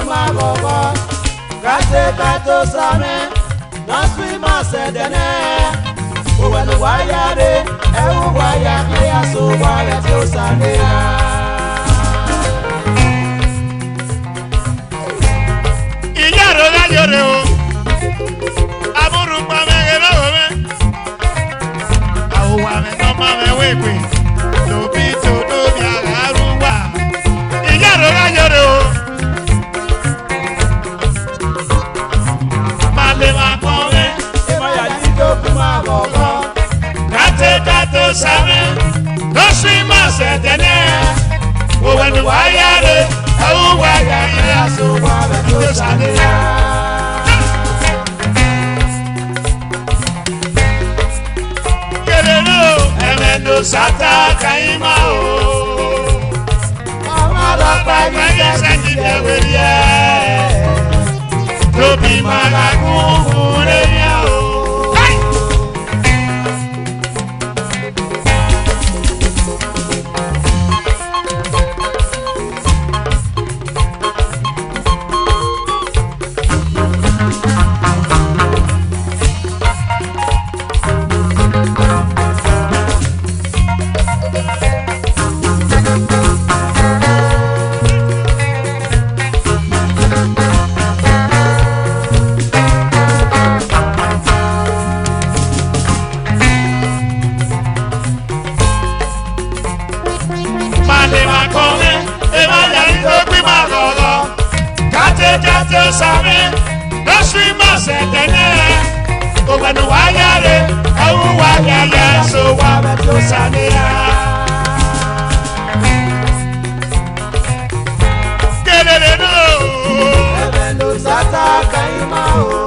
kuma gogo. Kate kato same, no swima sedene. Uwenu wayare, ewu wayare ya so waya to sanea. Iyaro la yore o. Amuru pa me gelo me. Awa me no ma me wepe. Do bi to do bi agaruwa. Iyaro la yore o. Male ma kome. Moya lido kuma gogo. Kate kato same. No swima sedene. Uwenu wayare, ewu wayare ya so waya to sanea. Emendo sata kaima o. Amala Baba yesati dewerie. Tobi malaku ureya o. Kate same, no swima sedene. Uwenu wayare, ewu wayare so waya to sanea. Kelele no. Emendo sata kaima o.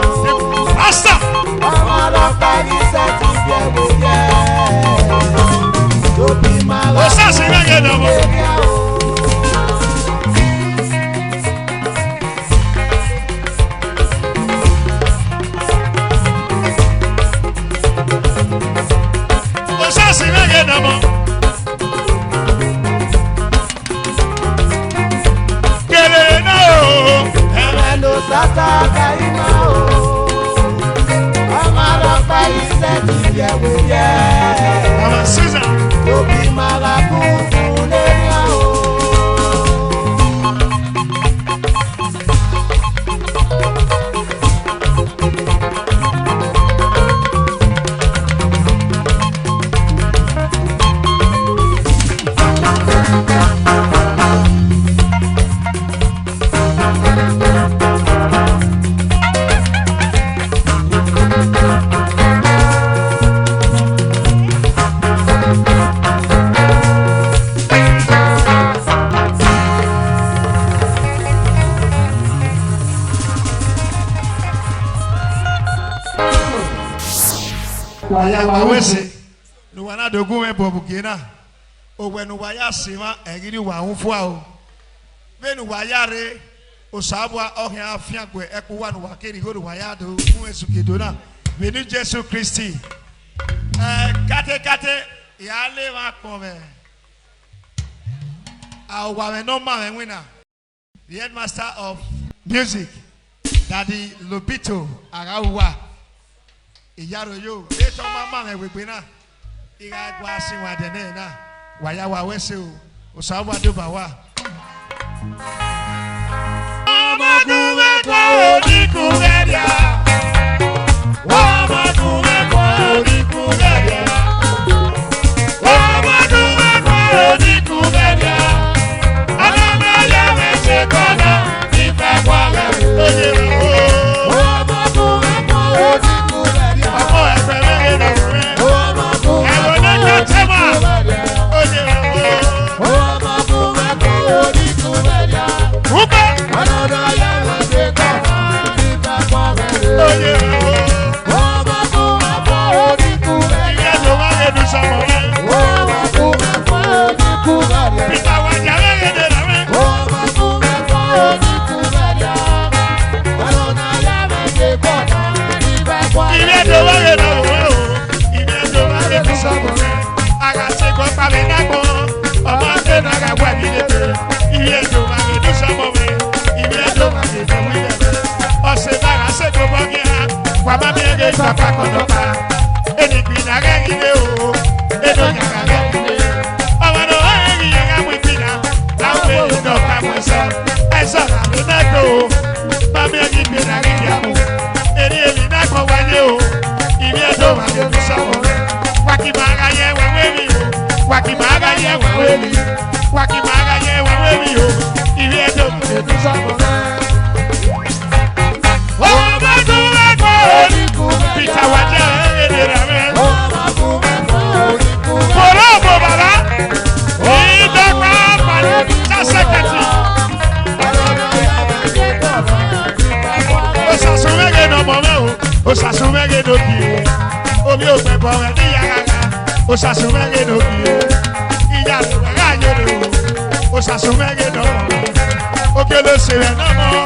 Asta. Amala pagi seti dewerie. Tobi malaku Osasi ngene no mo. ureya o. Osasi ngene no mo. Kelele no. Emendo sata kaima o. Amala pagi seti dewerie. Mama Susan. Tobi malaku ureya o. Waya wawese no wana dogu me bobugena owenu waya sima egiri wa hunfo a o benu waya re osabwa ohia afia gwe ekuwa no wakeri hodo waya do fu esukedo na benu Jesu Christi kate ya le wa pome awa me no ma wenna the headmaster of music Daddy Lobito Arawa Iyaro yo, eto mama me wepe na. Iga gwa si wa dene na. Waya wa wese o. Osawa do ba wa. Amadu me kwa odi kuvedia. Amadu me kwa odi kuvedia. Amadu me kwa odi kuvedia. Anana ya me se kona. Ife kwa me. Oye o. Amadu me kwa odi I konopa konopa. Eni pina gengine o. Eno nyaka gengine. Amano egi yega mwipina. Lawe no kamwesa. Esa na minako. Mami egi pina gengiamu. Eni eli nako wanye o. Ibi edo wanye kusamo. Wakimaga ye wawemi o. Wakimaga ye wawemi. Wakimaga ye wawemi o. Ibi edo wanye kusamo. Peter Wajah Edirame. Forobo baba. Idokwa Panita Secretary. Osasumege no momo. Osasumege no ki. Omi o pe bo ni yagaga. Osasumege no ki. Iya lo ga yoro. Osasumege no momo. Okele sewe no mo.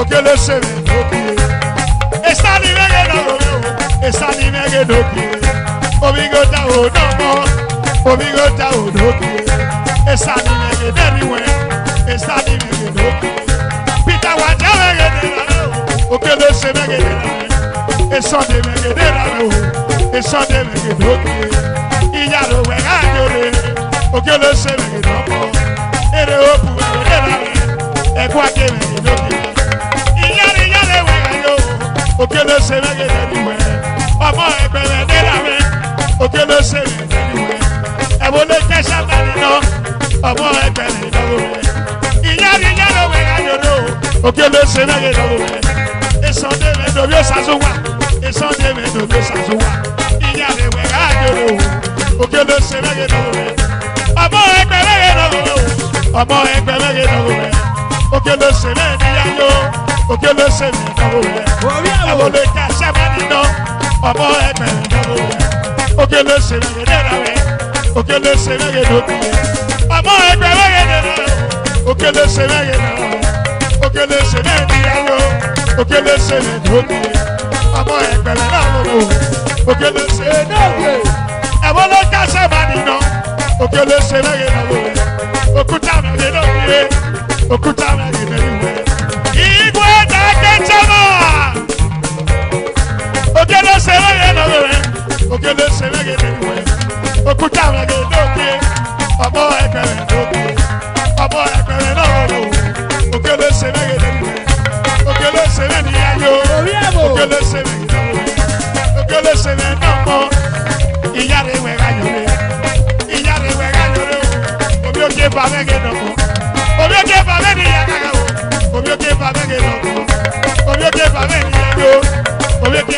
Okele sewe no ki. Estani mege no mo. Estani mege no ki. Omigo ta o no mo. Omigo ta o no ki. Estani mege anywhere. Estani mege no ki. Peter Wajah mege no. Okele se mege no. Estani mege no. Estani mege no ki. Iya lo we ga yore. Okele se mege no. Ere opu mege no. Ekwa ke mege no ki. Iya le we ga yo. Okele se mege no. Ọmọ ẹgbẹ̀rẹ̀ nílà mi, òkè ló ṣe mí lẹ́nuwẹ̀. Ẹ̀wọ̀n ló jẹ́ sábàlì náà, ọmọ ẹgbẹ̀rẹ̀ lọ́wọ́ rẹ̀. Ìyá ló wẹ̀ ayọ̀dọ̀, òkè ló ṣe mẹ́rin lọ́wọ́ rẹ̀. Ìsọ̀ndé mi lórí òṣàṣùwà, ìsọ̀ndé mi lórí òṣàṣùwà. Ìyá lè wẹ̀ ayọ̀dọ̀, òkè ló ṣe mẹ́rin lọ́wọ́ rẹ̀. Ọmọ ẹgbẹ̀rẹ̀ lọ́wọ́ rẹ̀, ọmọ ẹgbẹ̀rẹ̀ lọ́wọ́ rẹ̀. Òkè ló ṣe mẹ́rin níyàyó, òkè ló ṣe mẹ́rin lọ́wọ́ rẹ̀. Ẹ̀wọ̀n ló jẹ́ sábàlì náà. Ọmọ ẹgbẹ̀rún lọ́wọ́ rẹ̀, òkè ló ṣe mẹ́rin lẹ́ra rẹ̀, òkè ló ṣe mẹ́rin lókè rẹ̀. Ọmọ ẹgbẹ̀rún lẹ́ra rẹ̀, òkè ló ṣe mẹ́rin lẹ́ra rẹ̀, òkè ló ṣe mẹ́rin níyàwó, òkè ló ṣe mẹ́rin lókè rẹ̀. Ọmọ ẹgbẹ̀rún lọ́wọ́ rẹ̀, òkè ló ṣe lókè. Ẹ̀wọ́n ló ká sábà nínú, òkè ló ṣe mẹ́rin lọ́wọ́ rẹ̀. Òkúta mẹ́rin lókè rẹ̀, òkúta mẹ́rin lókè rẹ̀. Ìgbó ẹ̀dá kẹ́tẹ́ náà. Okele semege lọ́wọ́ okele semege lọ́wọ́ okuta mege lókè ọmọ ẹgbẹ̀rẹ̀ lókè ọmọ ẹgbẹ̀rẹ̀ lọ́wọ́ okele semege lọ́wọ́ okele semege níyàyò okele semege lọ́wọ́ okele semege nọmọ ìyá rẹ wẹ ayọrẹ omi oke ba mege nọmọ omi oke ba mege níyàgàgà o omi oke ba mege nọmọ omi oke ba mege níyàyò omi oke.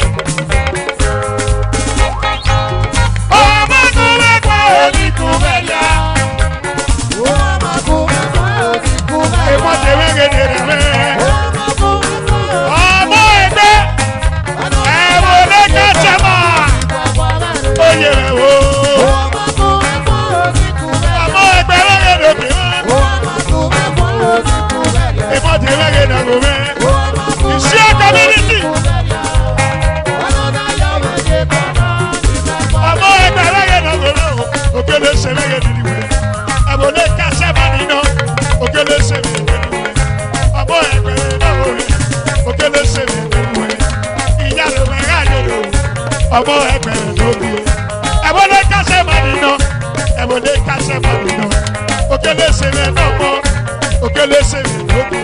Ọmọ ẹgbẹ̀rún lóbi, ẹ̀wọ̀n lè kásẹ̀ máa nínú, ẹ̀wọ̀n lè kásẹ̀ máa nínú. Òkèlè sèmẹ̀ náà mọ́, òkèlè sèmẹ̀ lóbi.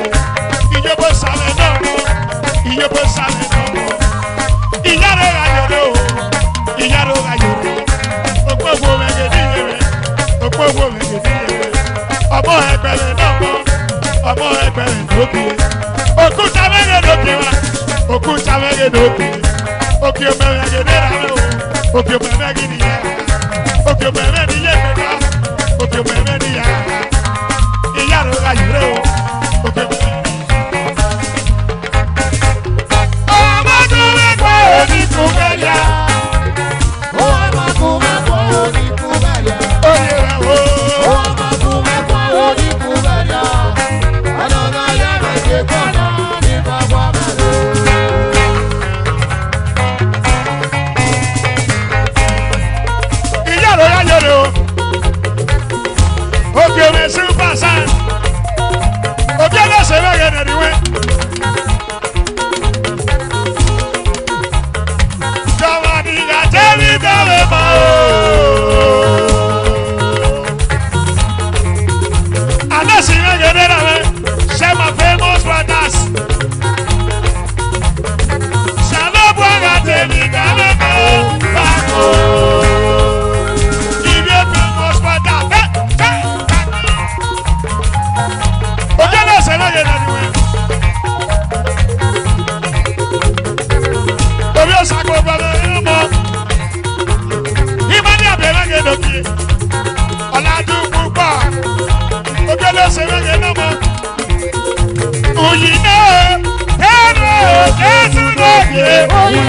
Ìyẹ́bọ̀ sàlẹ̀ náà mọ́, ìyẹ́bọ̀ sàlẹ̀ náà mọ́. Ìyàrá ayọ̀dọ̀ o, ìyàrá ayọ̀dọ̀. Òpópó mẹ́gẹ̀ níyẹrẹ, òpópó mẹ́gẹ̀ níyẹrẹ. Ọmọ ẹgbẹ̀rún náà mọ́, ọmọ ẹgbẹ̀rún lóbi. Òkúta mẹ́gẹ̀ lóbi wa, òkúta mẹ́gẹ̀ lóbi. Oke omeme gedera o, oke omeme gidiya, oke omeme diye meda, oke omeme diya, iyaro ayure o, oke omeme. Ọmọdé wẹ́pẹ́ oníkú bẹ́yà. Ọmọdé wẹ́pẹ́ oníkú bẹ́yà. Oyè rẹ̀ o. Ọmọdé wẹ́pẹ́ oníkú bẹ́yà. Ọlọ́dọ̀ yára ṣe kọ́nà ní bàbá mẹ́rin. Ìyàrá yóò Oh,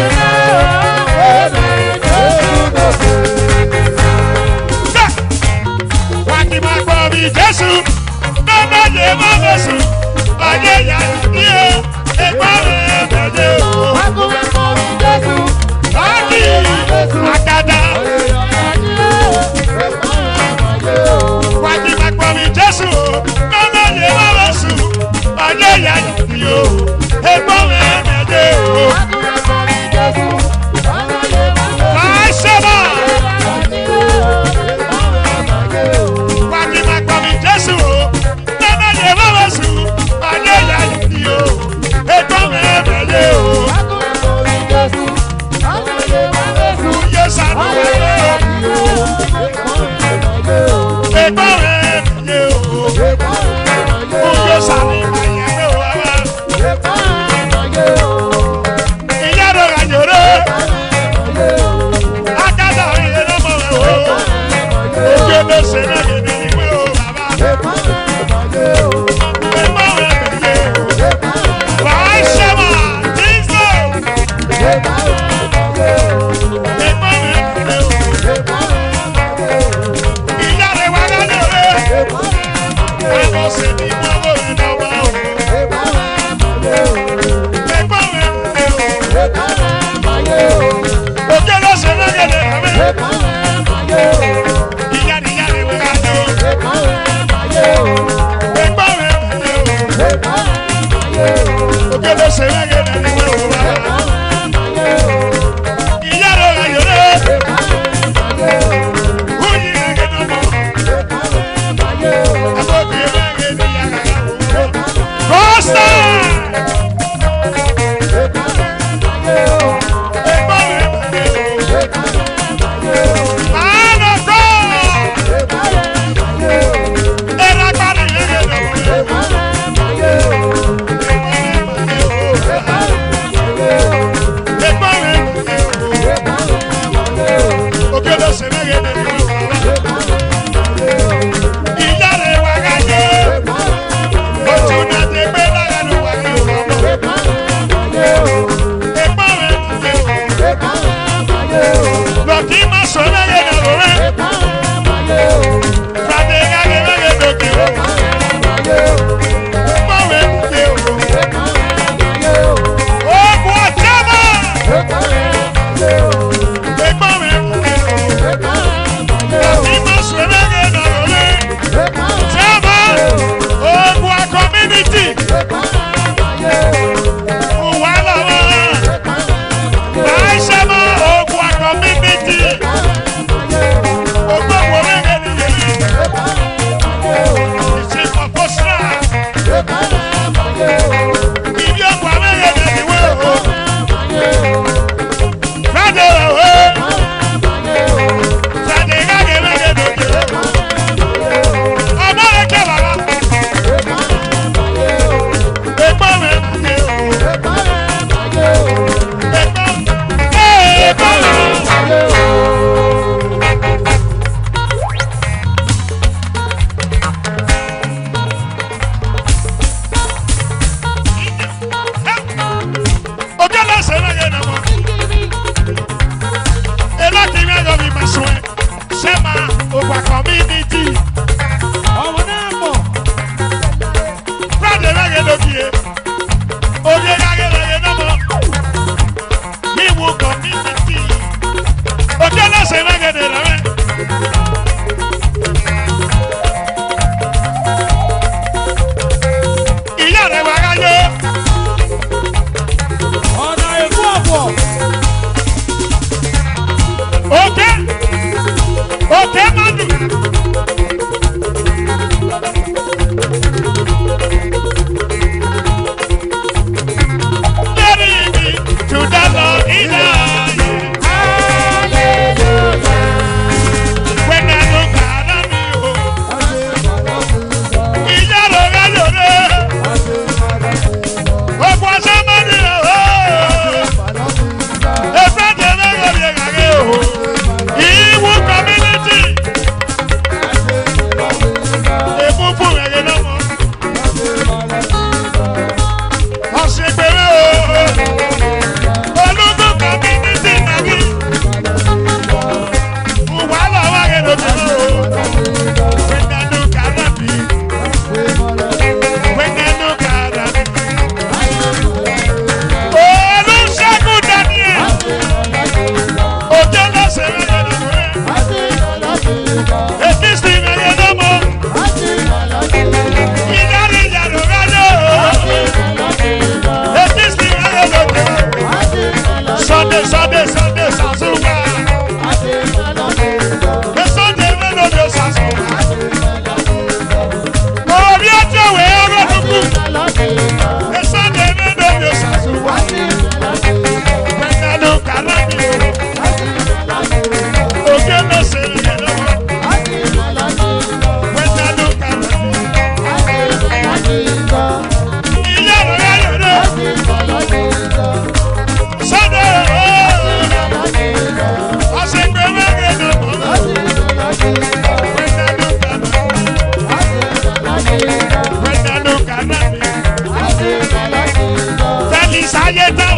Superstar.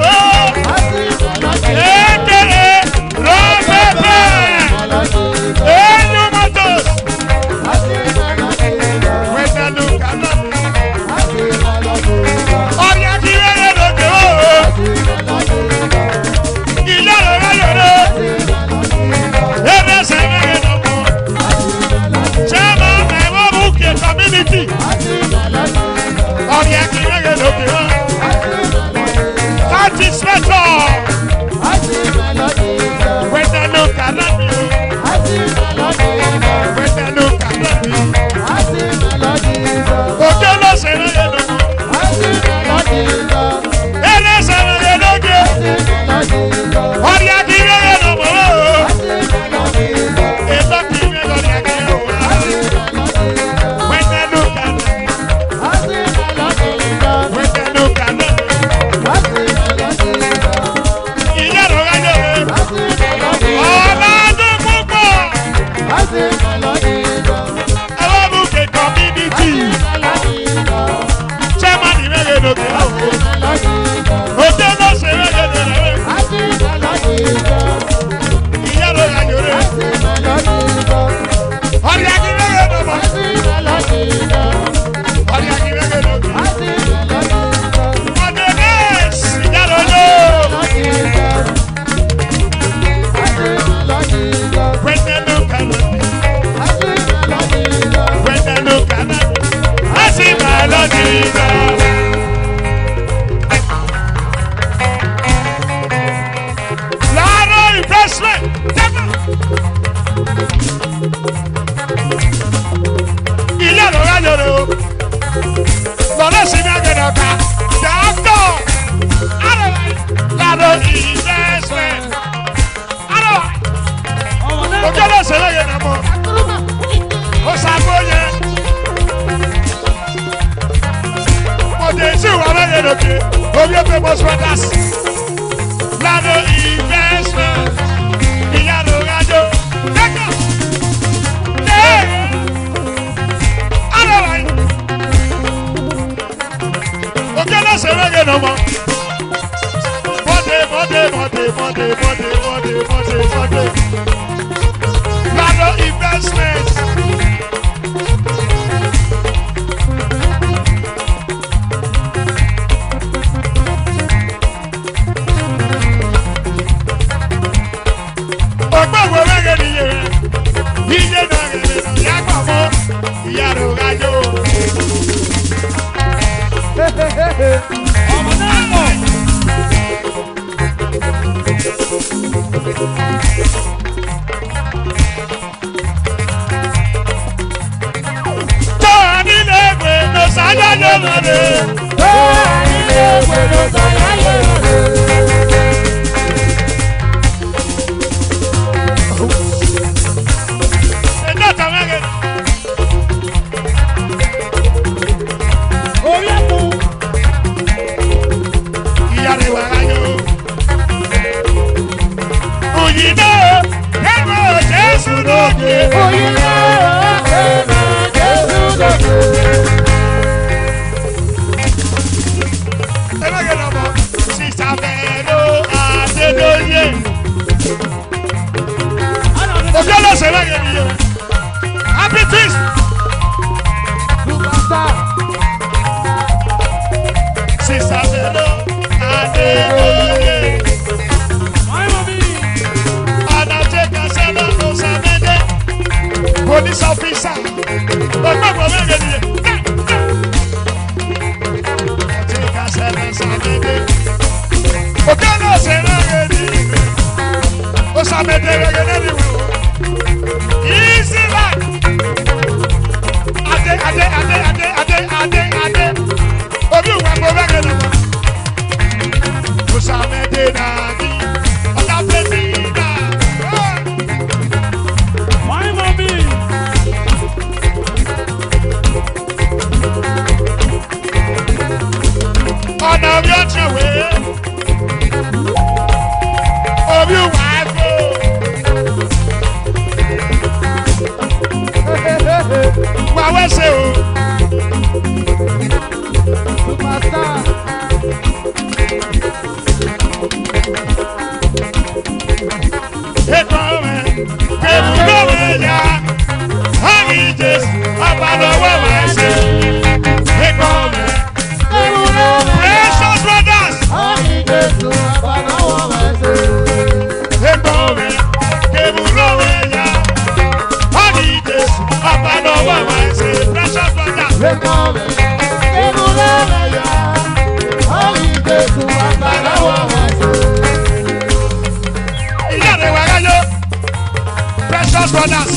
Precious brothers.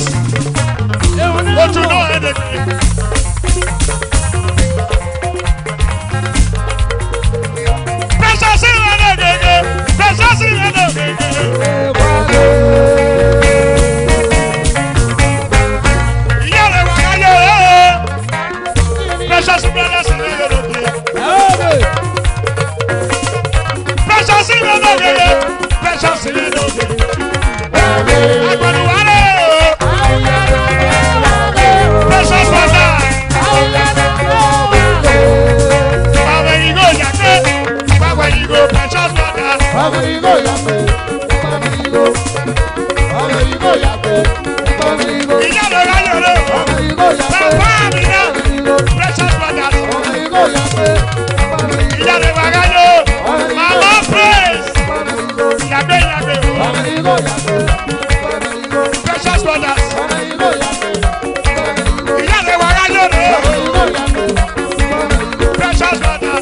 What you know anything? Precious in the precious in the Precious brothers in the Precious in the precious in the Precious brothers. Where you go, Yake? Where you go, precious brothers? Where you go, Yake? Where you go, Yake? Precious brothers. Mama praise. Precious brothers. Precious brothers.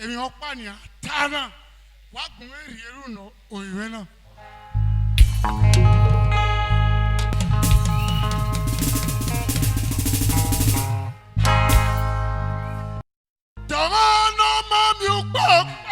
èmi ọ̀pá ni àtàrà wàá gùn èrì ẹrú nà òyìnbó náà. Jọ̀wọ́ náà máa mi gbọ́ wá.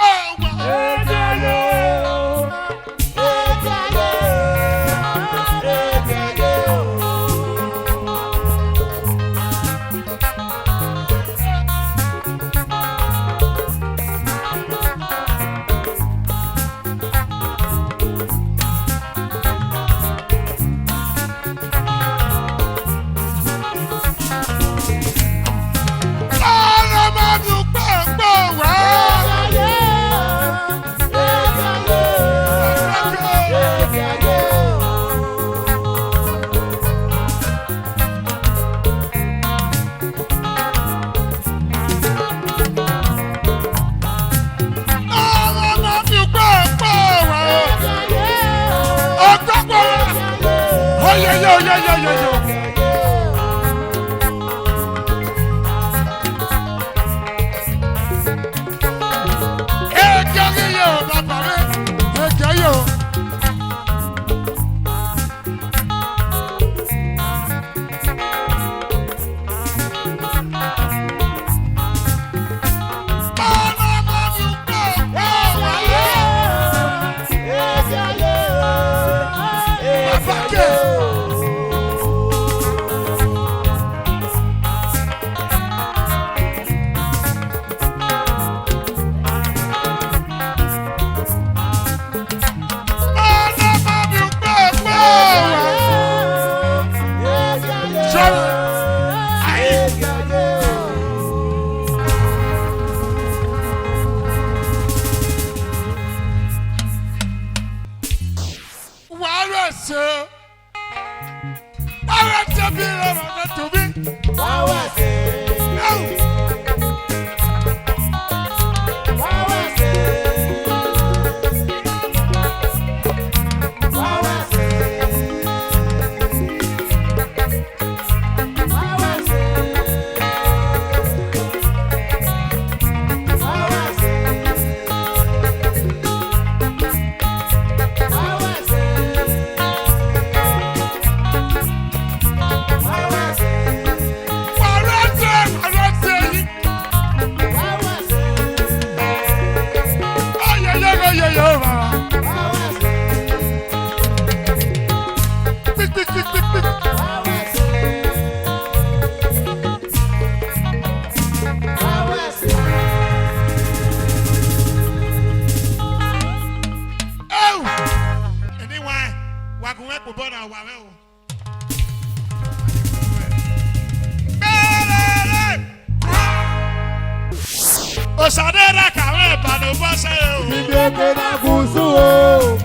Osadera kawe bado bose o. Ibeke na kusu o.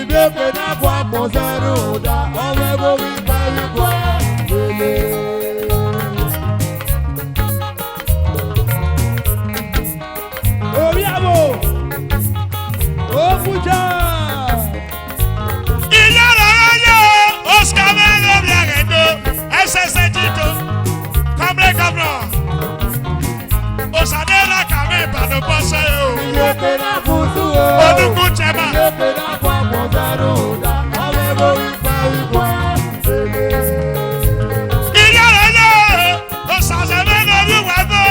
Ibeke na kwa mozero da. Omego wipari kwa ele. Oriabo. Ofuja. Iyara yo Oscar Melo biagendo. SSC Tito. Comrade Governor. Osadera kawe bado bose o. Ibeke na kusu o. Oduku chema. Ibeke na kwa mozero da. Omego wipari kwa ele. Iyara yo Osase Melo biwabo.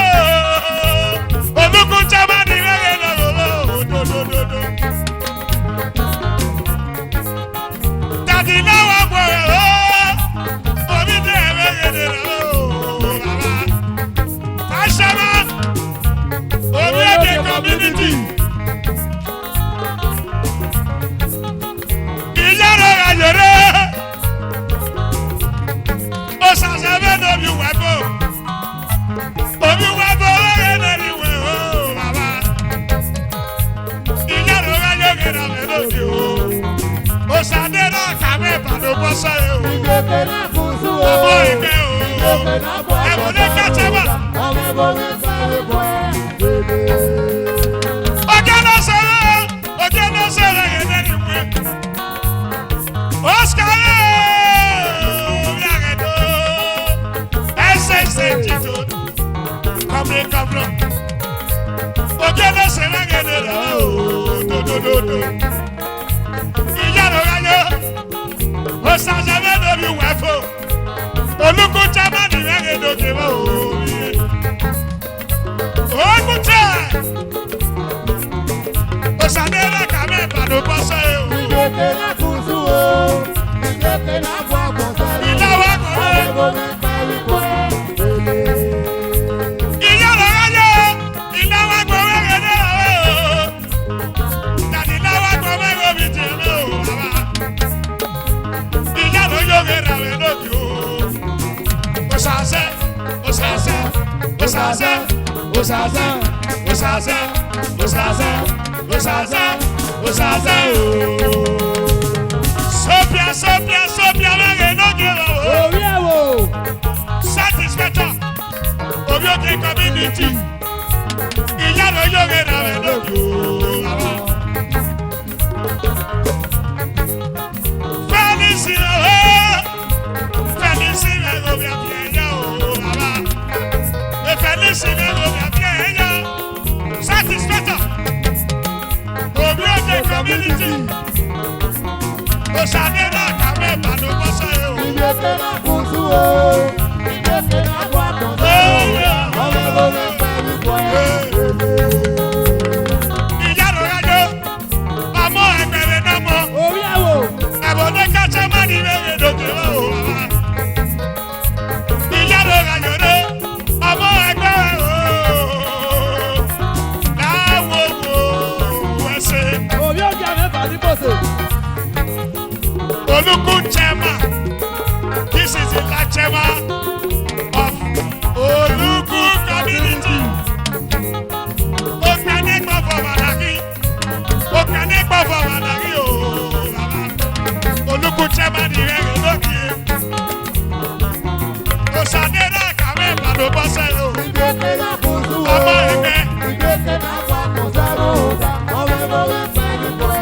Oduku chema ni wege do do. Daddy now I'm going. Omi de wege do baba. Ashama. Omi de community. Iyara ayere. Osase Melo biwabo. Omi wabo wege do baba. Iyara ayere na Melo o. Osadera kawe bado bose o. Ibeke na kusu o. Abo ike o. Ibeke na kwa Ebole kachema. Omego wipari kwa ele. Ogena sere yene niwe. Oscar Yagedo. SSC Tito. Comrade Governor. Ogena sere you wefo. Oluku chama ni wege doke mo. Ogunte. Osadera kame pado bosa e. Ìgbèkè náà kún sí o. Ìgbèkè náà kún àkọsẹ́rù. Ìlàwọ̀ kọ̀ọ̀rẹ́. Ọ̀rẹ́ mi pẹ̀lú kọ́. Ìyá lọ́wọ́ yẹ. Ìlàwọ̀ kọ̀ọ̀rẹ́ rẹ̀ náà o. Dàdí ìlàwọ̀ kọ̀ọ̀rẹ́ rẹ̀ mi jẹ̀ mí o. Ìyá ló yóò rẹ̀ rà rẹ̀ lókè o. Osase, osase, osase, osase, osase, osase, osase, osase o. Sopia, sopia, sopia, rẹ̀ lókè o. Orí ẹ̀ wò. Satisfaction, orí òkè community. Ìyá ló yóò rẹ̀ rà rẹ̀ lókè o. Fẹ́lísì o, Fẹ́lísì rẹ̀ ló bí àbí ẹ̀yà o, bàbá. Fẹ́lísì rẹ̀ ló bí àbí ẹ̀yà. Satisfaction, orí òkè community. Òṣàdé náà kàwé ìbàdó bọ́sọ̀ yìí o. Ìgbèkè náà kún sí o. Ìgbèkè náà kún àkọsẹ́rù. Ọ̀rẹ́ mi pẹ̀lú kọ́. Ìyá ló yájọ́, ọmọ ẹgbẹ̀rẹ̀ náà mọ́. Orí ẹ̀ wò. Ẹ̀bùn ní kẹ́sẹ̀ má ní ìrẹ́rẹ́ lókè o, bàbá. Ìyá ló yájọ́ dé, ọmọ ẹgbẹ́ o. Láwo wo ẹsẹ̀. Orí òkè mẹ́fà ní kòsè. Oluku Chema, this is the last Chema of Oluku community. Okanekpa for Madaki, Okanekpa for Madaki o. Oluku Chema ni rẹ̀ lókè. Osadera kàwé ìbàdó bọ́sẹ̀ o. Ìgbèkè náà kún sí o. Ọmọ ẹgbẹ́. Ìgbèkè náà kún àkọsẹ́rù. Ọ̀rẹ́ mi pẹ̀lú kọ́.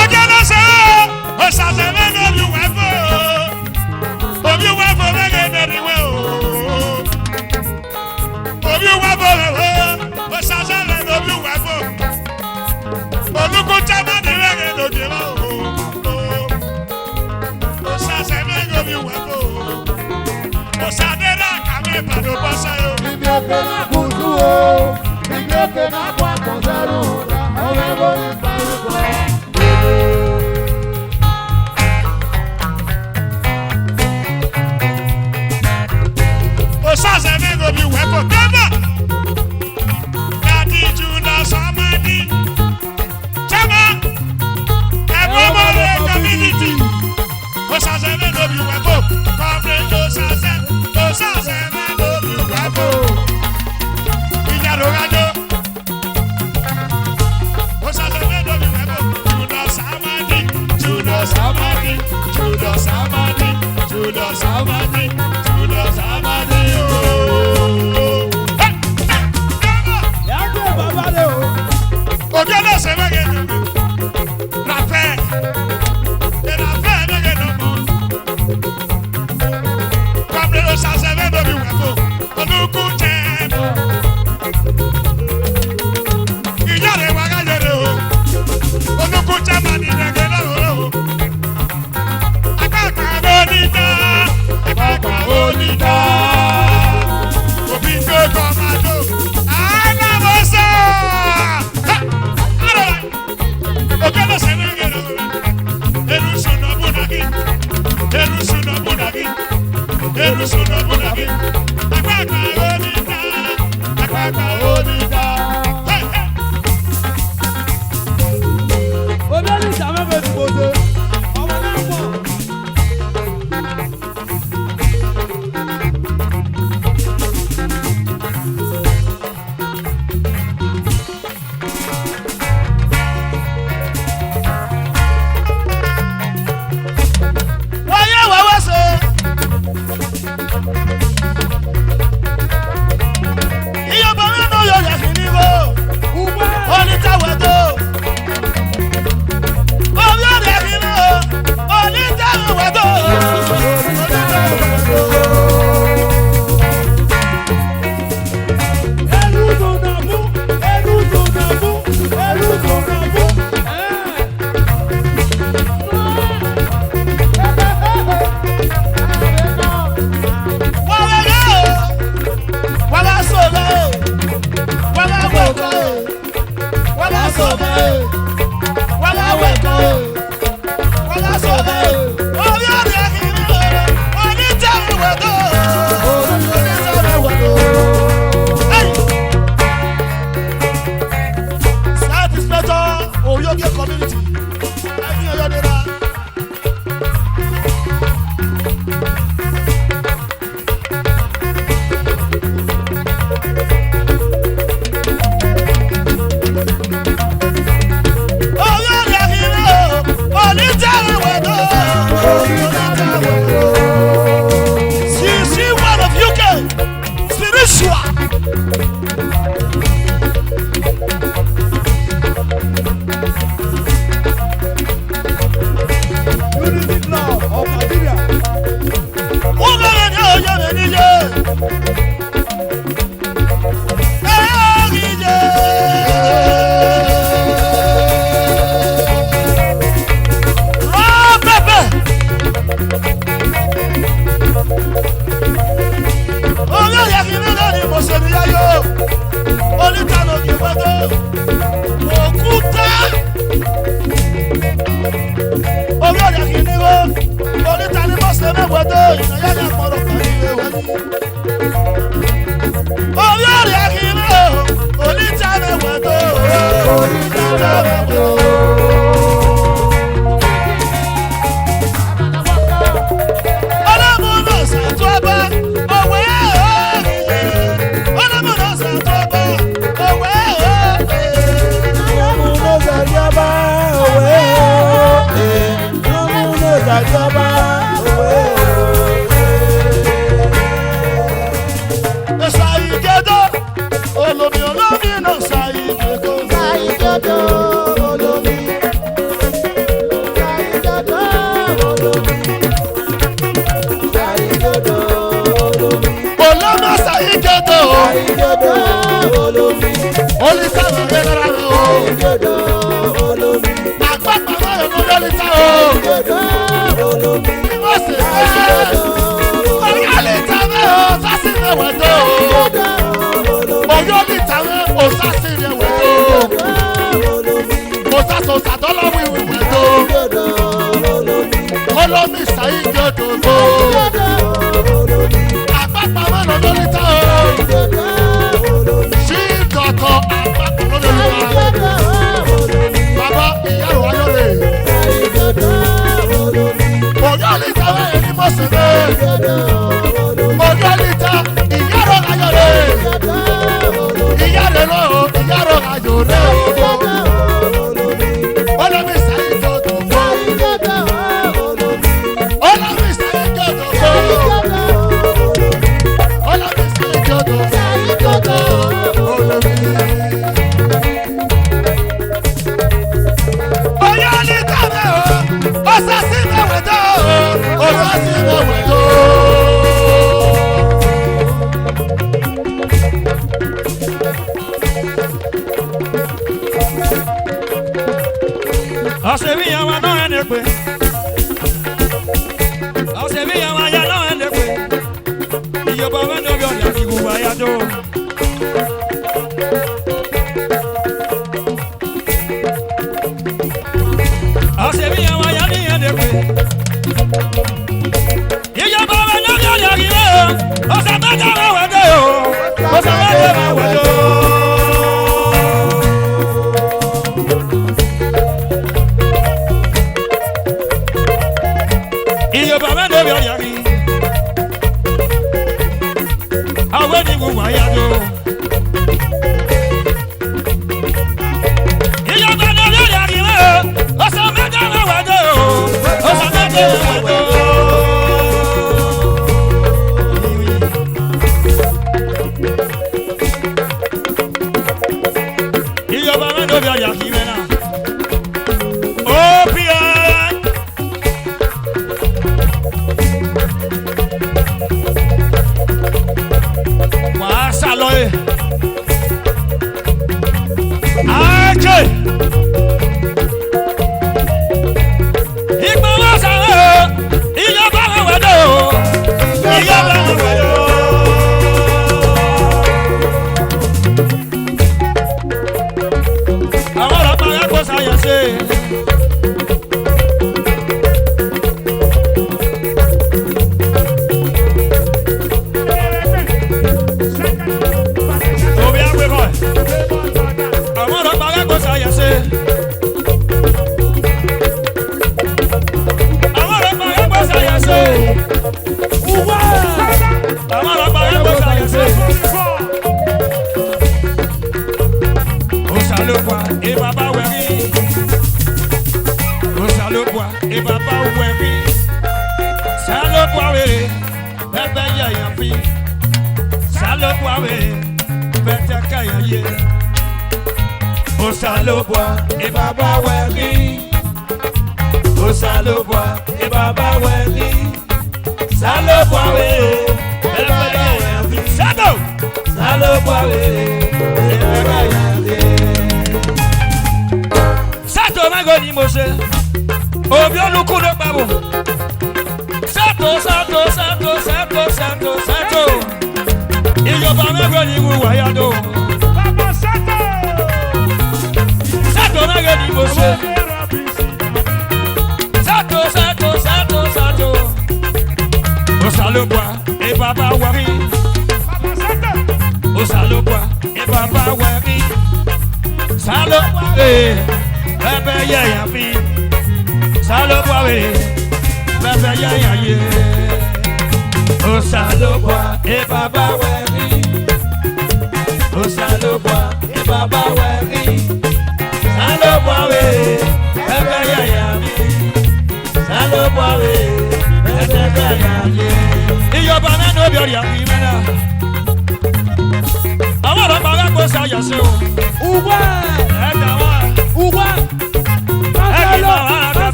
Ọjọ́ ló ṣe o, òṣàṣẹ mẹ́rin olùwẹ́fọ́ o. Omi wẹ́fọ́ mẹ́rin mẹ́rinwé o. Omi wẹ́fọ́ rẹ̀ o, òṣàṣẹ mẹ́rin olùwẹ́fọ́. Olùkú jẹ́mọ́ ní mẹ́rin lòdì mọ́ o. Òṣàṣẹ mẹ́rin olùwẹ́fọ́ o. Òṣàdé náà kàwé ìbàdó bọ́sẹ̀ o. Ìgbèkè náà kún sí o. Ìgbèkè náà kún àkọsẹ́rù. Ọ̀rẹ́ mi pẹ̀lú kọ́. Òṣàṣẹ mẹ́rin olùwẹ́fọ́ kẹ́mọ̀. Dàdí Júdà Sọ́mádì. Jẹ́mọ́. Ẹ̀gbọ́n ọmọ rẹ̀ community. Òṣàṣẹ mẹ́rin olùwẹ́fọ́. Kọ́mrẹ́ òṣàṣẹ. Òṣàṣẹ mẹ́rin olùwẹ́fọ́. Ìyá ló rájọ́. Òṣàṣẹ mẹ́rin olùwẹ́fọ́. Júdà Sọ́mádì. Júdà Sọ́mádì. Júdà Sọ́mádì. Júdà Sọ́mádì. Júdà Sọ́mádì ooo. Yàtọ̀ bàbá rẹ̀ o. Oge náà ṣe wẹ́gẹ̀ dùn. Rafẹ́. Rafẹ́ wẹ́gẹ̀ dùn mọ́. Kọ́mrẹ́ òṣàṣẹ mẹ́rin olùwẹ́fọ́. Olùkú jẹ́ mọ́. Ìyá rẹ̀ wá káyọ̀ rẹ̀ o. Olùkú jẹ́ mọ́ ní ìrẹ̀gẹ̀ náà o. Akẹ́kọ̀ọ́ onídàá. Akẹ́kọ̀ọ́ onídàá.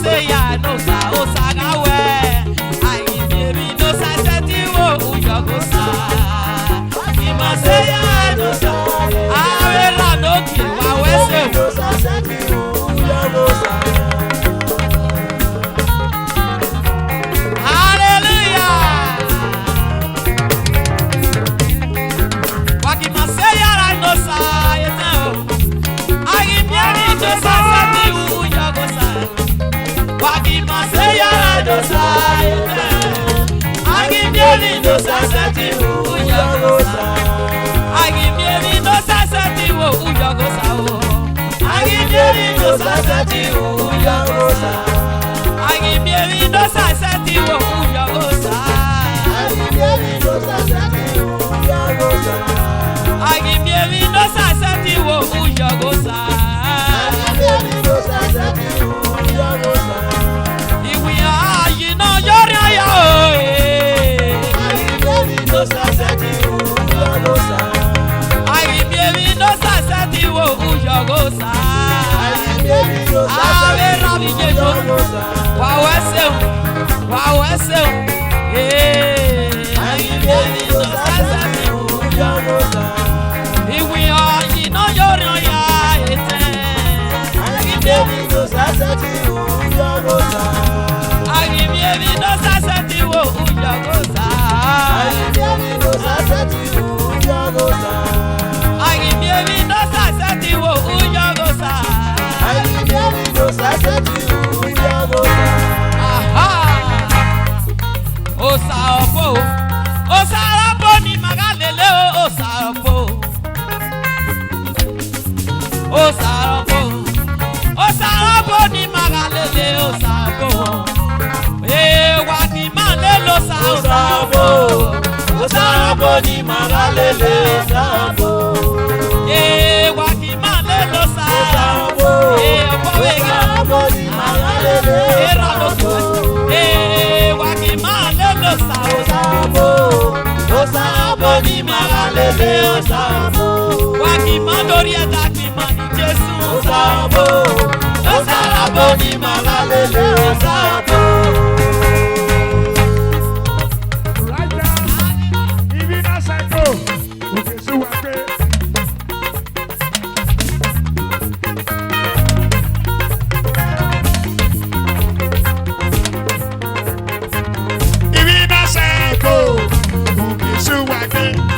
Say ya no sa o sa ga we. I give you no sa set you. no sasati uyogosa. Agimieri no sasati uyogosa o. Agimieri no sasati uyogosa. Agimieri no sasati uyogosa. Agimieri no sasati uyogosa. Agimieri no sasati uyogosa. Agimieri no sasati uyogosa. Iwi ayi no yori aya o. Agimieri no sasati uyogosa. Agimieri no sasati uyogosa. Agimieri no sasati uyogosa. Wow, Agimieri no sasati uyogosa. Iwi ayi no yori aya ete. Agimieri no sasati uyogosa. Agimieri no sasati uyogosa. Agimieri no sasati uyogosa. Agimieri no sasati uyogosa. Agimieri no sasati uyogosa. Aha. Osaopo ni magalele osaopo. Osaopo ni magalele osaopo. Wa ni malelo osaopo. Osaopo ni magalele osaopo. Wa ni malelo Osaopo. Osaopo ni magalele osaopo. Wa ni malelo Osaopo. Osaopo ni magalele osaopo. Wa ni mandori adaki mani Jesu Osaopo. Osaopo ni magalele osaopo. Ibi na seko, ukesu wake.